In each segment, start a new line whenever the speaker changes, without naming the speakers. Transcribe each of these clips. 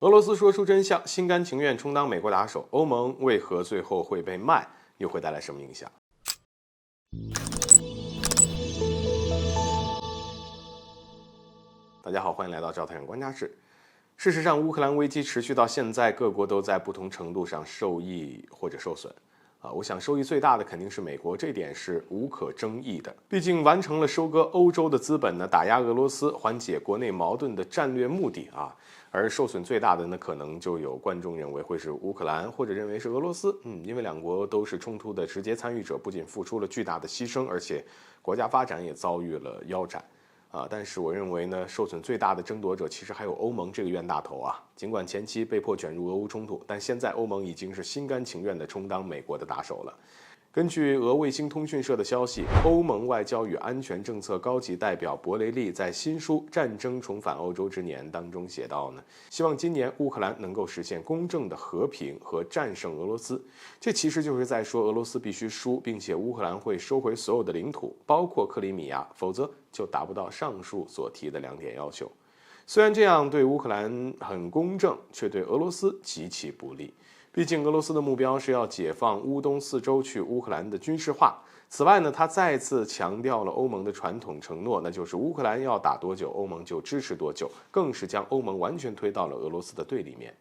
俄罗斯说出真相，心甘情愿充当美国打手，欧盟为何最后会被卖？又会带来什么影响？大家好，欢迎来到赵太阳观察室。事实上，乌克兰危机持续到现在，各国都在不同程度上受益或者受损。我想受益最大的肯定是美国，这点是无可争议的。毕竟完成了收割欧洲的资本呢，打压俄罗斯，缓解国内矛盾的战略目的啊。而受损最大的呢，可能就有观众认为会是乌克兰，或者认为是俄罗斯。因为两国都是冲突的直接参与者，不仅付出了巨大的牺牲，而且国家发展也遭遇了腰斩。但是我认为呢，受损最大的争夺者其实还有欧盟这个冤大头啊。尽管前期被迫卷入俄乌冲突，但现在欧盟已经是心甘情愿地充当美国的打手了。根据俄卫星通讯社的消息，欧盟外交与安全政策高级代表博雷利在新书《战争重返欧洲之年》当中写道呢，希望今年乌克兰能够实现公正的和平和战胜俄罗斯。这其实就是在说俄罗斯必须输，并且乌克兰会收回所有的领土，包括克里米亚，否则就达不到上述所提的2点要求。虽然这样对乌克兰很公正，却对俄罗斯极其不利。毕竟俄罗斯的目标是要解放乌东4州去乌克兰的军事化。此外呢，他再次强调了欧盟的传统承诺，那就是乌克兰要打多久，欧盟就支持多久，更是将欧盟完全推到了俄罗斯的对立面。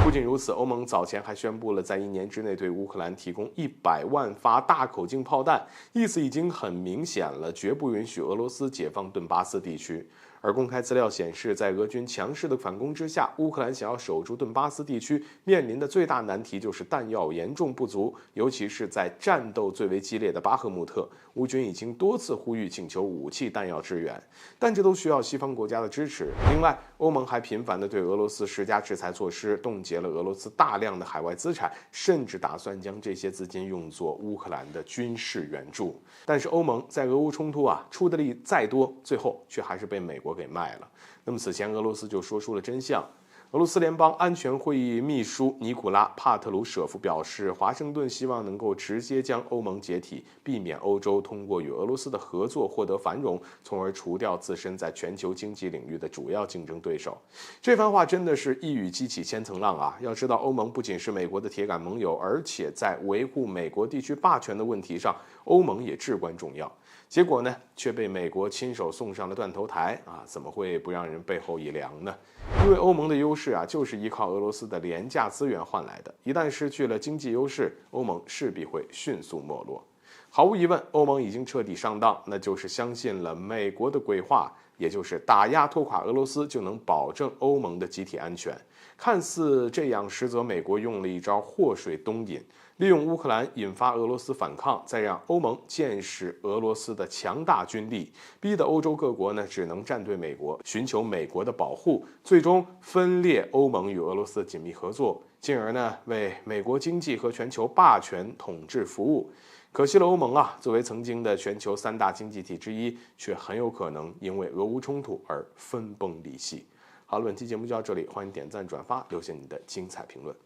不仅如此，欧盟早前还宣布了在1年之内对乌克兰提供100万发大口径炮弹，意思已经很明显了，绝不允许俄罗斯解放顿巴斯地区。而公开资料显示，在俄军强势的反攻之下，乌克兰想要守住顿巴斯地区，面临的最大难题就是弹药严重不足，尤其是在战斗最为激烈的巴赫穆特，乌军已经多次呼吁请求武器弹药支援，但这都需要西方国家的支持。另外，欧盟还频繁地对俄罗斯施加制裁措施，冻结了俄罗斯大量的海外资产，甚至打算将这些资金用作乌克兰的军事援助。但是欧盟在俄乌冲突出的力再多，最后却还是被美国给卖了。那么此前俄罗斯就说出了真相。俄罗斯联邦安全会议秘书尼古拉·帕特鲁舍夫表示，华盛顿希望能够直接将欧盟解体，避免欧洲通过与俄罗斯的合作获得繁荣，从而除掉自身在全球经济领域的主要竞争对手。这番话真的是一语激起千层浪啊！要知道，欧盟不仅是美国的铁杆盟友，而且在维护美国地区霸权的问题上，欧盟也至关重要。结果呢，却被美国亲手送上了断头台啊！怎么会不让人背后一凉呢？因为欧盟的优势就是依靠俄罗斯的廉价资源换来的，一旦失去了经济优势，欧盟势必会迅速没落。毫无疑问，欧盟已经彻底上当，那就是相信了美国的鬼话，也就是打压拖垮俄罗斯就能保证欧盟的集体安全。看似这样，实则美国用了一招祸水东引，利用乌克兰引发俄罗斯反抗，再让欧盟见识俄罗斯的强大军力，逼得欧洲各国呢只能站队美国，寻求美国的保护，最终分裂欧盟与俄罗斯的紧密合作，进而呢为美国经济和全球霸权统治服务。可惜了欧盟作为曾经的全球3大经济体之一，却很有可能因为俄乌冲突而分崩离析。好了，本期节目就到这里，欢迎点赞转发，留下你的精彩评论。